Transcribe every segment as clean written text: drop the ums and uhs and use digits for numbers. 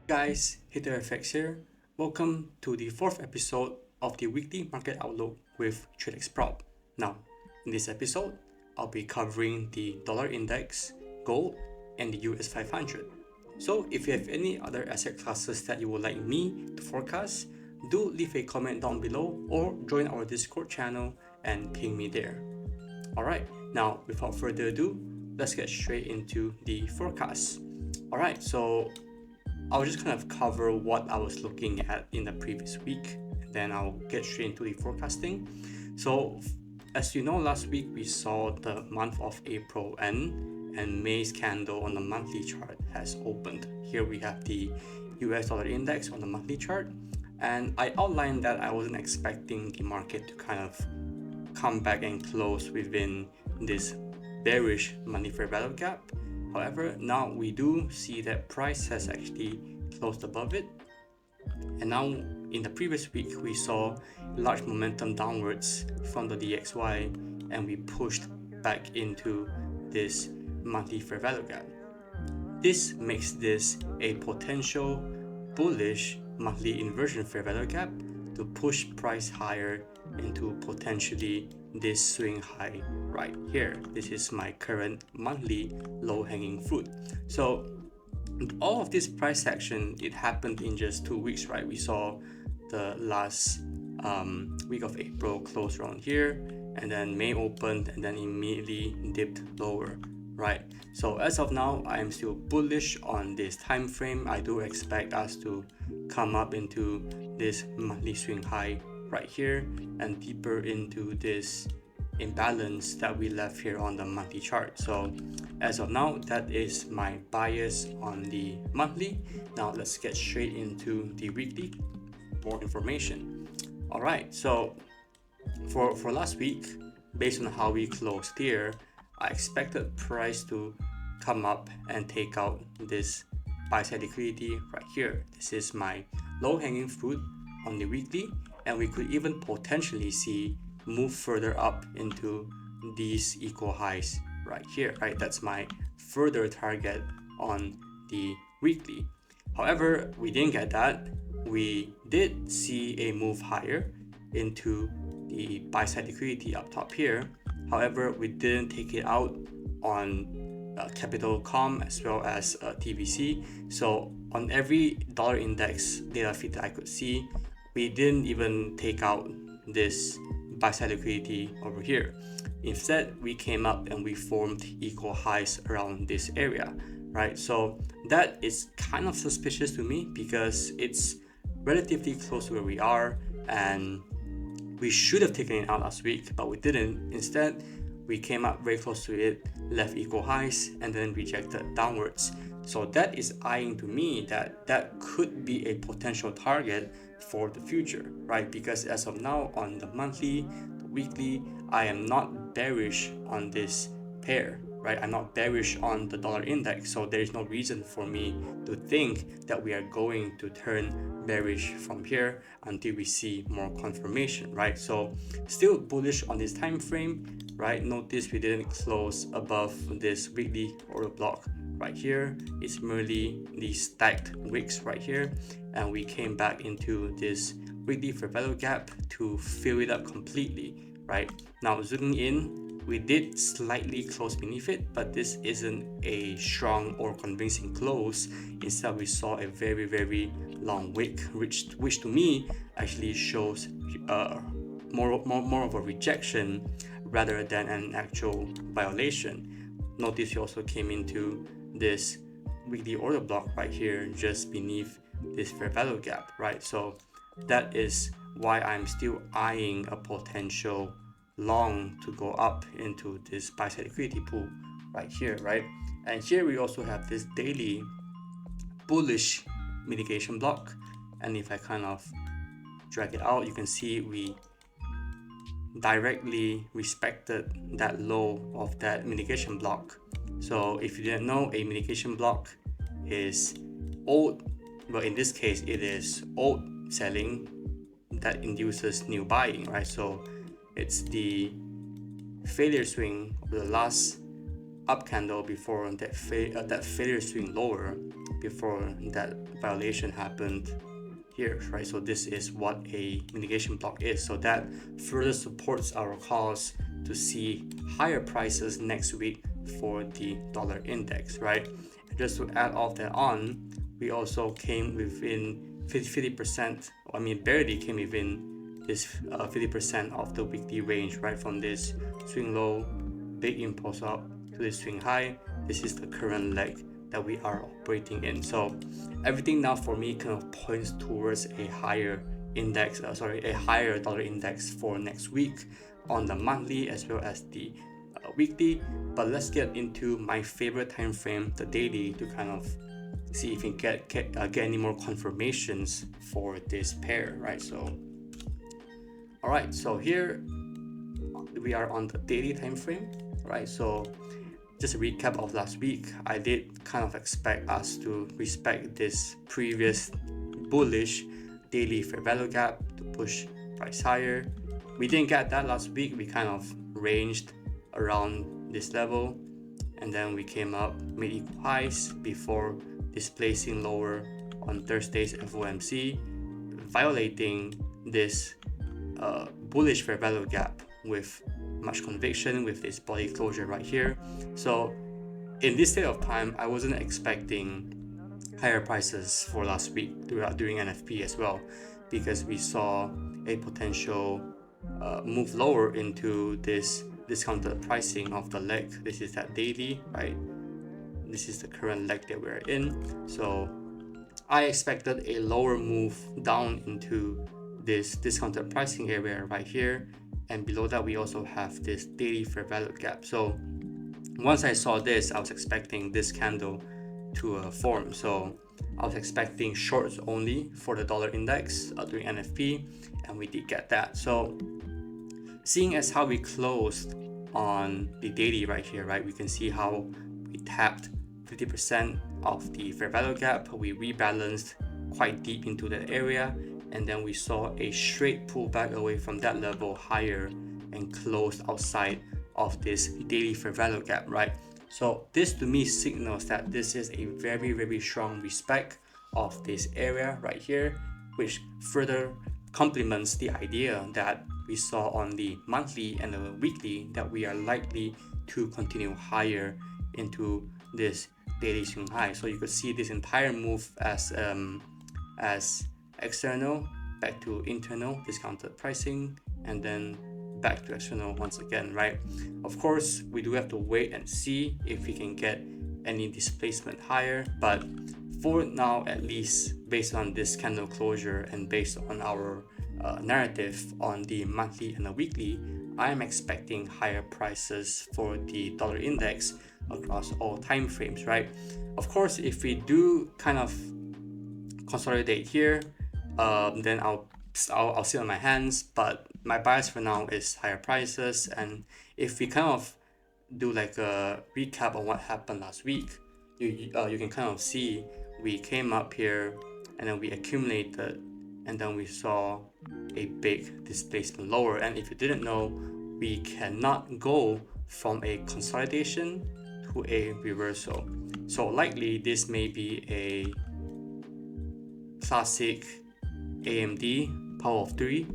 Guys, HitterFX here. Welcome to the fourth episode of the weekly market outlook with TRADEXPROP. Now, in this episode, I'll be covering the dollar index, gold, and the US500. So, if you have any other asset classes that you would like me to forecast, do leave a comment down below or join our Discord channel and ping me there. Alright, now without further ado, let's get straight into the forecast. Alright, so I'll just kind of cover what I was looking at in the previous week, and then I'll get straight into the forecasting. So, as you know, last week we saw the month of April end, and May's candle on the monthly chart has opened. Here we have the US dollar index on the monthly chart, and I outlined that I wasn't expecting the market to kind of come back and close within this bearish monthly fair value gap. However, now we do see that price has actually closed above it, and now in the previous week we saw large momentum downwards from the DXY, and we pushed back into this monthly fair value gap. This makes this a potential bullish monthly inversion fair value gap to push price higher into potentially this swing high right here. This is my current monthly low-hanging fruit. So all of this price action, it happened in just 2 weeks, right? We saw the last week of April close around here, and then May opened and then immediately dipped lower, right? So as of now, I am still bullish on this time frame. I do expect us to come up into this monthly swing high right here and deeper into this imbalance that we left here on the monthly chart. So as of now, that is my bias on the monthly. Now let's get straight into the weekly, more information. All right, so for last week, based on how we closed here, I expected price to come up and take out this buy side liquidity right here. This is my low hanging fruit on the weekly, and we could even potentially see move further up into these equal highs right here, right? That's my further target on the weekly. However, we didn't get that. We did see a move higher into the buy side liquidity up top here. However, we didn't take it out on Capital Com as well as TVC. So on every dollar index data feed that I could see, we didn't even take out this buy side liquidity over here. Instead, we came up and we formed equal highs around this area, right? So that is kind of suspicious to me because it's relatively close to where we are, and we should have taken it out last week, but we didn't. Instead, we came up very close to it, left equal highs, and then rejected downwards. So that is eyeing to me that that could be a potential target for the future, right? Because as of now, on the monthly, the weekly, I am not bearish on this pair, right? I'm not bearish on the dollar index, so there is no reason for me to think that we are going to turn bearish from here until we see more confirmation, right? So still bullish on this time frame, right? Notice we didn't close above this weekly order block right here. It's merely the stacked wicks right here, and we came back into this weekly fair value gap to fill it up completely, right? Now zooming in, we did slightly close beneath it, but this isn't a strong or convincing close. Instead, we saw a very long wick, which to me actually shows more of a rejection rather than an actual violation. Notice we also came into this weekly order block right here just beneath this fair value gap, right? So that is why I'm still eyeing a potential long to go up into this buy side liquidity pool right here, right? And here we also have this daily bullish mitigation block, and if I kind of drag it out, you can see we directly respected that low of that mitigation block. So if you didn't know, a mitigation block is old, well in this case it is old selling that induces new buying, right? So it's the failure swing of the last up candle before that failure swing lower before that violation happened here, right? So this is what a mitigation block is. So that further supports our cause to see higher prices next week for the dollar index, right? And just to add all that on, we also came within 50%, I mean barely came within this 50% of the weekly range, right? From this swing low, big impulse up to this swing high. This is the current leg that we are operating in. So everything now for me kind of points towards a higher index, a higher dollar index for next week on the monthly as well as the weekly. But let's get into my favorite time frame, the daily, to kind of see if we can get any more confirmations for this pair, right? So all right, so here we are on the daily time frame, right? So just a recap of last week, I did kind of expect us to respect this previous bullish daily fair value gap to push price higher. We didn't get that last week. We kind of ranged around this level, and then we came up, made equal highs before displacing lower on Thursday's FOMC, violating this bullish fair value gap with much conviction with this body closure right here. So in this state of time, I wasn't expecting higher prices for last week during NFP as well, because we saw a potential move lower into this discounted pricing of the leg. This is that daily, right? This is the current leg that we're in. So I expected a lower move down into this discounted pricing area right here, and below that we also have this daily fair value gap. So once I saw this, I was expecting this candle to form. So I was expecting shorts only for the dollar index during NFP, and we did get that. So seeing as how we closed on the daily right here, right, we can see how we tapped 50% of the fair value gap. We rebalanced quite deep into that area, and then we saw a straight pullback away from that level higher and closed outside of this daily fair value gap, right? So this to me signals that this is a very, very strong respect of this area right here, which further complements the idea that we saw on the monthly and the weekly, that we are likely to continue higher into this daily swing high. So you could see this entire move as external back to internal discounted pricing, and then back to external once again, right? Of course, we do have to wait and see if we can get any displacement higher, but for now, at least based on this candle closure and based on our narrative on the monthly and the weekly, I am expecting higher prices for the dollar index across all time frames, right? Of course, if we do kind of consolidate here, then I'll sit on my hands, but my bias for now is higher prices. And if we kind of do like a recap on what happened last week, you can kind of see we came up here and then we accumulated, and then we saw a big displacement lower. And if you didn't know, we cannot go from a consolidation to a reversal. So likely this may be a classic AMD power of 3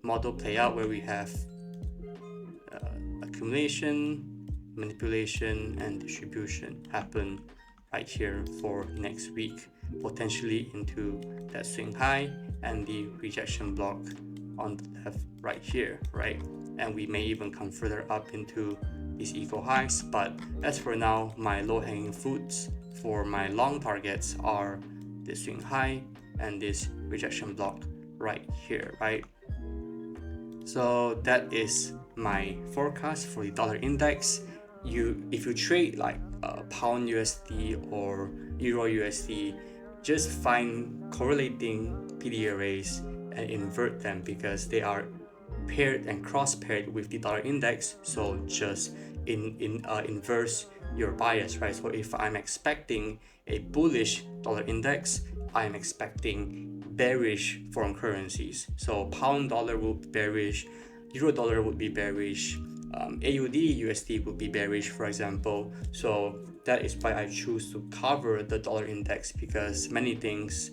model play out, where we have accumulation, manipulation, and distribution happen right here for next week, potentially into that swing high and the rejection block on the left right here, right? And we may even come further up into these equal highs. But as for now, my low-hanging fruits for my long targets are this swing high and this rejection block right here, right? So that is my forecast for the dollar index. If you trade like pound USD or euro USD, just find correlating PD arrays and invert them, because they are paired and cross-paired with the dollar index. So just inverse your bias, right? So if I'm expecting a bullish dollar index, I'm expecting bearish foreign currencies. So pound dollar would be bearish, euro dollar would be bearish, AUD USD would be bearish, for example. So that is why I choose to cover the dollar index, because many things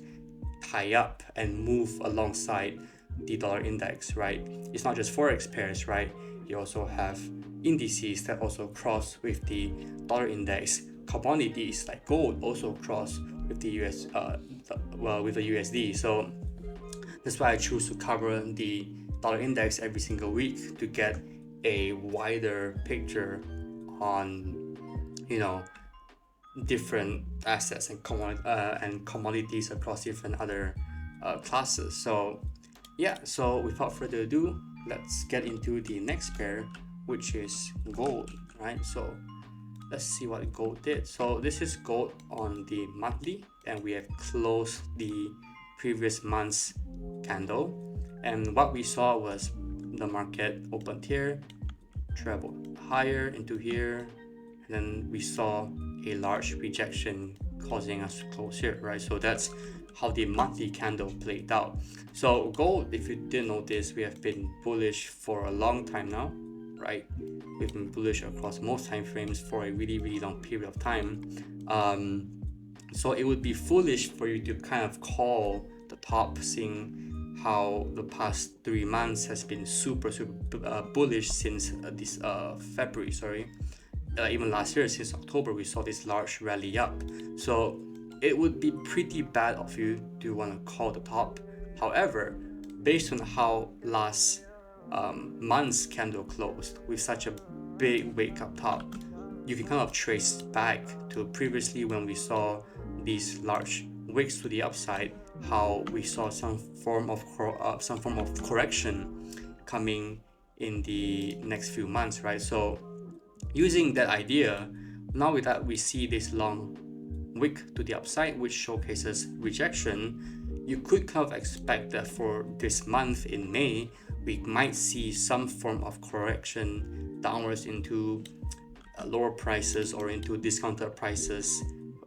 tie up and move alongside the dollar index, right? It's not just forex pairs, right? You also have indices that also cross with the dollar index. Commodities like gold also cross with the with the USD. So that's why I choose to cover the dollar index every single week, to get a wider picture on, different assets and commodities across different other classes. So yeah, so without further ado, let's get into the next pair, which is gold, right? So let's see what gold did. So this is gold on the monthly, and we have closed the previous month's candle, and what we saw was the market opened here, traveled higher into here, and then we saw a large rejection causing us to close here, right? So that's how the monthly candle played out. So gold, if you didn't notice, we have been bullish for a long time now, right? We've been bullish across most time frames for a really, really long period of time. So it would be foolish for you to kind of call the top, seeing how the past 3 months has been super bullish since this February, even last year, since October, we saw this large rally up. So it would be pretty bad of you to want to call the top. However, based on how last month's candle closed with such a big wake up top, you can kind of trace back to previously when we saw these large wicks to the upside, how we saw some form of correction coming in the next few months, right? So using that idea, now with that we see this long wick to the upside, which showcases rejection, you could kind of expect that for this month in May, we might see some form of correction downwards into lower prices or into discounted prices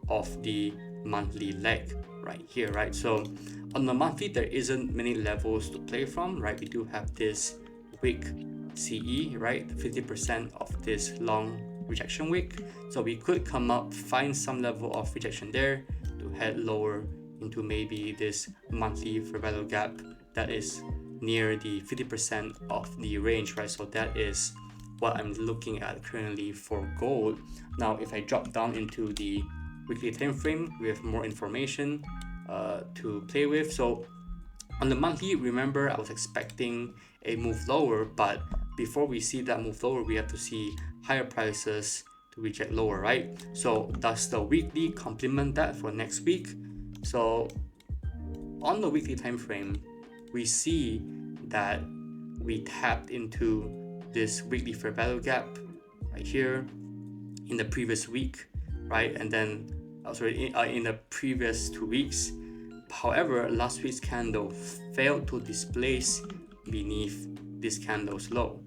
of the monthly leg right here, right? So on the monthly, there isn't many levels to play from, right? We do have this wick CE, right? 50% of this long rejection wick. So we could come up, find some level of rejection there to head lower into maybe this monthly fair value gap that is near the 50% of the range, right? So that is what I'm looking at currently for gold. Now, if I drop down into the weekly time frame, we have more information to play with. So on the monthly, remember, I was expecting a move lower, but before we see that move lower, we have to see higher prices to reject lower, right? So does the weekly complement that for next week? So on the weekly time frame, we see that we tapped into this weekly fair value gap right here in the previous week, right? And then in the previous 2 weeks. However, last week's candle failed to displace beneath this candle's low,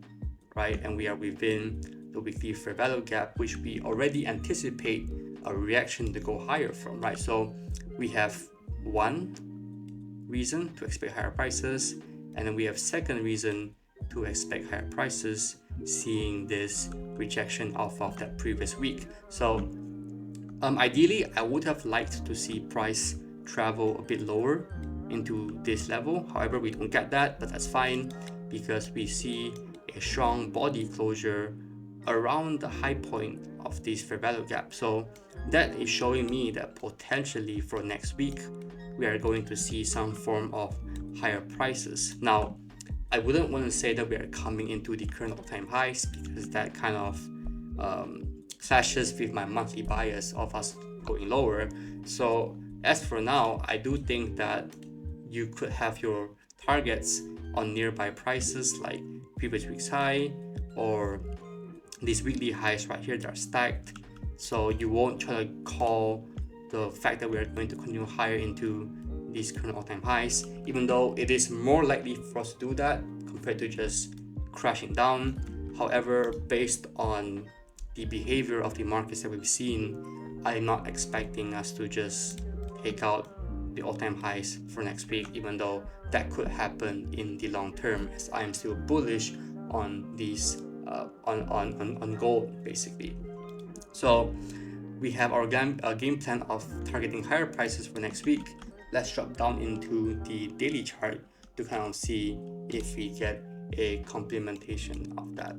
right? And we are within the weekly fair value gap, which we already anticipate a reaction to go higher from, right? So we have one reason to expect higher prices, and then we have second reason to expect higher prices, seeing this rejection off of that previous week. So ideally, I would have liked to see price travel a bit lower into this level. However, we don't get that, but that's fine because we see a strong body closure around the high point of this fair value gap. So that is showing me that potentially for next week, we are going to see some form of higher prices. Now, I wouldn't want to say that we are coming into the current all-time highs, because that kind of clashes with my monthly bias of us going lower. So as for now, I do think that you could have your targets on nearby prices like previous week's high or these weekly highs right here that are stacked. So you won't try to call the fact that we are going to continue higher into these current all-time highs, even though it is more likely for us to do that compared to just crashing down. However, based on the behavior of the markets that we've seen, I'm not expecting us to just take out the all-time highs for next week, even though that could happen in the long term, as I am still bullish on these on gold basically. So we have our game plan of targeting higher prices for next week. Let's drop down into the daily chart to kind of see if we get a complementation of that.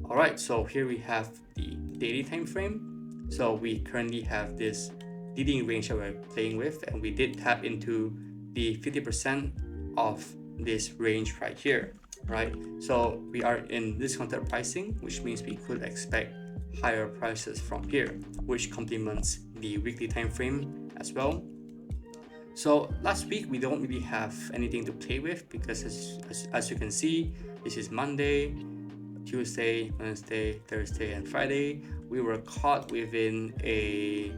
Alright, so here we have the daily time frame. So we currently have this leading range that we're playing with, and we did tap into the 50% of this range right here, right? So we are in discounted pricing, which means we could expect higher prices from here, which complements the weekly time frame as well. So last week we don't really have anything to play with because as you can see, this is Monday, Tuesday, Wednesday, Thursday, and Friday. We were caught within a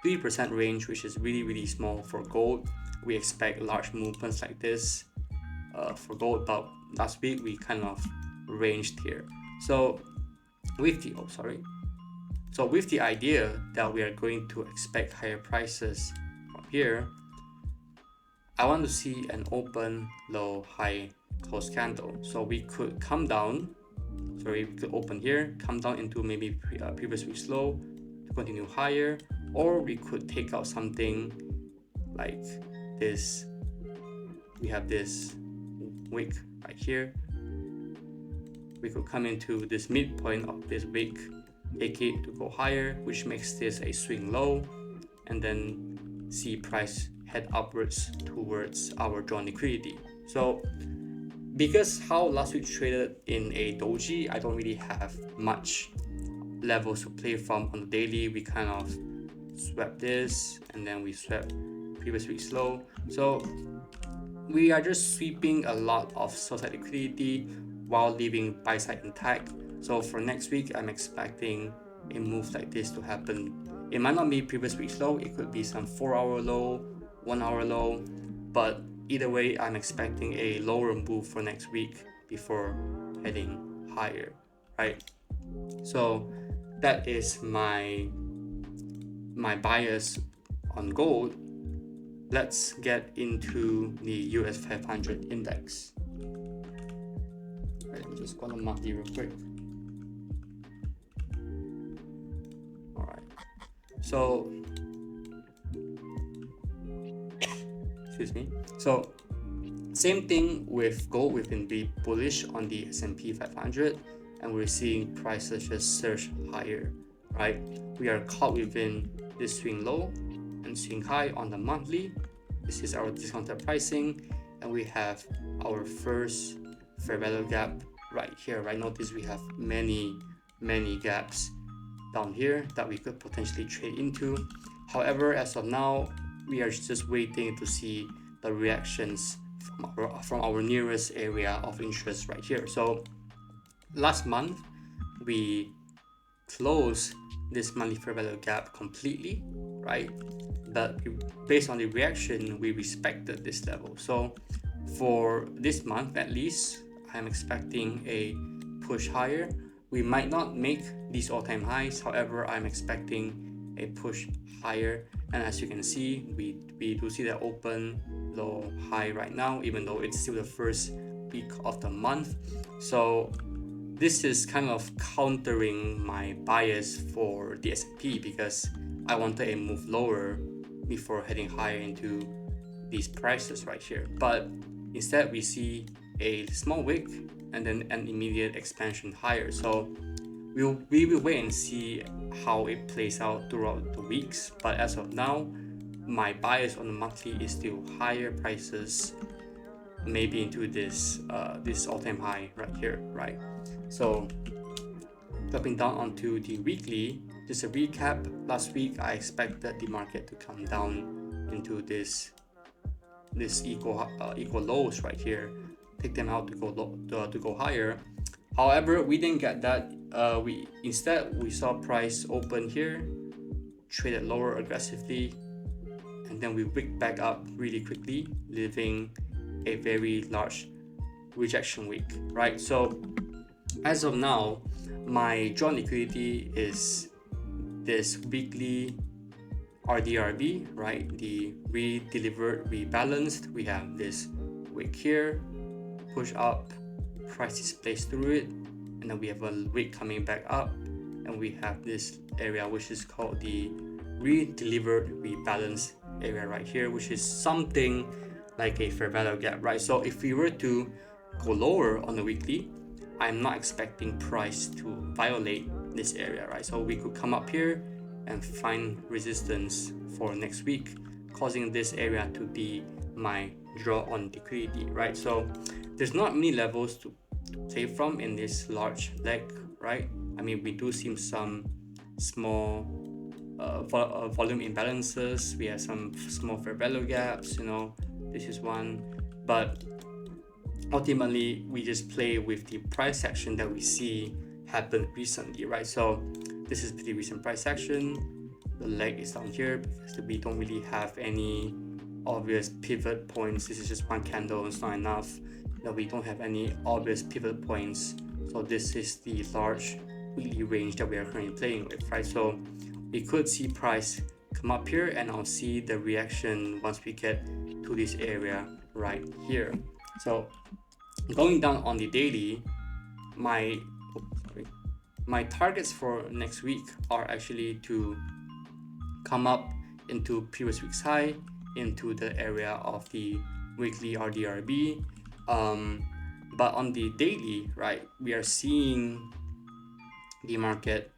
3% range, which is really small for gold. We expect large movements like this for gold, but last week we kind of ranged here. So with the idea that we are going to expect higher prices from here, I want to see an open low high close candle. So we could come down, we could open here, come down into maybe previous week's low to continue higher, or we could take out something like this. We have this wick right here. We could come into this midpoint of this wick, take it to go higher, which makes this a swing low, and then see price head upwards towards our drawn liquidity. So because how last week traded in a doji, I don't really have much levels to play from on the daily. We kind of swept this, and then we swept previous week's low. So we are just sweeping a lot of sell side liquidity while leaving buy side intact. So for next week, I'm expecting a move like this to happen. It might not be previous week's low, it could be some 4-hour low, 1-hour low, but either way, I'm expecting a lower move for next week before heading higher, right? So that is my bias on gold. Let's get into the US500 index. Right, I'm just gonna monthly real quick. All right, so excuse me. So same thing with gold. We've been bullish on the S&P 500, and we're seeing prices just surge higher, right? We are caught within this swing low and swing high on the monthly. This is our discounted pricing, and we have our first fair value gap right here, right? Notice we have many gaps down here that we could potentially trade into. However, as of now, we are just waiting to see the reactions from our nearest area of interest right here. So last month we closed this monthly fair value gap completely, right? But based on the reaction, we respected this level. So for this month at least, I'm expecting a push higher. We might not make these all-time highs, however, I'm expecting a push higher. And as you can see, we do see the open low high right now, even though it's still the first week of the month. So this is kind of countering my bias for the S&P because I wanted a move lower before heading higher into these prices right here. But instead we see a small wick and then an immediate expansion higher. So we will wait and see how it plays out throughout the weeks. But as of now, my bias on the monthly is still higher prices, maybe into this all-time high right here, right? So dropping down onto the weekly, just a recap. Last week I expected the market to come down into this equal lows right here, take them out to go higher. However, we didn't get that. Instead we saw price open here, traded lower aggressively, and then we wicked back up really quickly, leaving a very large rejection week, right? So as of now, my drawn liquidity is this weekly RDRB, right? The redelivered, rebalanced. We have this wick here, push up, price displays through it, and then we have a wick coming back up, and we have this area which is called the redelivered rebalance area right here, which is something like a fair value gap, right? So if we were to go lower on the weekly, I'm not expecting price to violate this area, right? So we could come up here and find resistance for next week, causing this area to be my draw on liquidity, right? So there's not many levels to take from in this large leg, right? I mean, we do see some small volume imbalances. We have some small fair value gaps, this is one, but ultimately we just play with the price action that we see happen recently, right? So this is pretty recent price action. The leg is down here because we don't really have any obvious pivot points. This is just one candle, it's not enough. We don't have any obvious pivot points, so this is the large weekly range that we are currently playing with, right? So we could see price come up here, and I'll see the reaction once we get to this area right here. So going down on the daily, my targets for next week are actually to come up into previous week's high, into the area of the weekly RDRB. But on the daily, right, we are seeing the market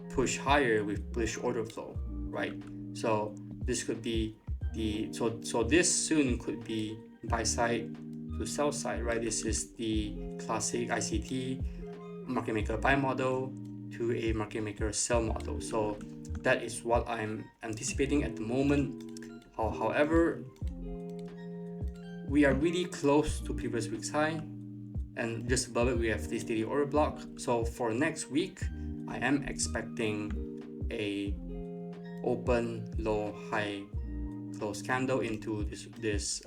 push higher with bullish order flow, right? So this could be so this soon could be buy side to sell side, right? This is the classic ICT market maker buy model to a market maker sell model. So that is what I'm anticipating at the moment. However, we are really close to previous week's high, and just above it we have this daily order block. So for next week, I am expecting a open low high close candle into this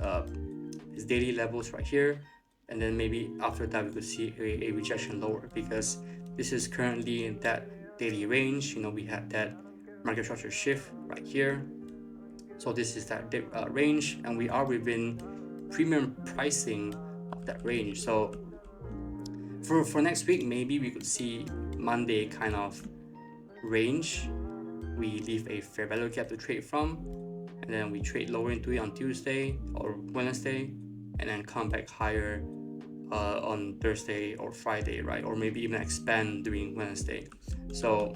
daily levels right here, and then maybe after that we could see a rejection lower, because this is currently in that daily range. We had that market structure shift right here, so this is that range, and we are within premium pricing of that range. So for next week, maybe we could see Monday kind of range. We leave a fair value gap to trade from, and then we trade lower into it on Tuesday or Wednesday, and then come back higher on Thursday or Friday, right? Or maybe even expand during Wednesday. So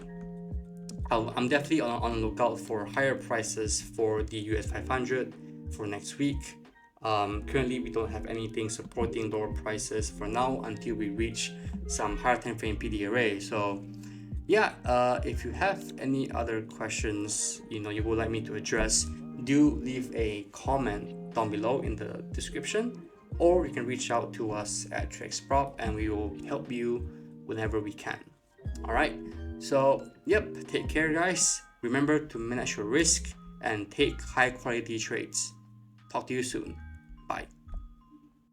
I'm definitely on the lookout for higher prices for the US500 for next week. Currently we don't have anything supporting lower prices for now until we reach some higher time frame PD array. So yeah, if you have any other questions you would like me to address, do leave a comment down below in the description, or you can reach out to us at TRADEXPROP and we will help you whenever we can. Alright, so yep, take care guys. Remember to manage your risk and take high quality trades. Talk to you soon. Bye.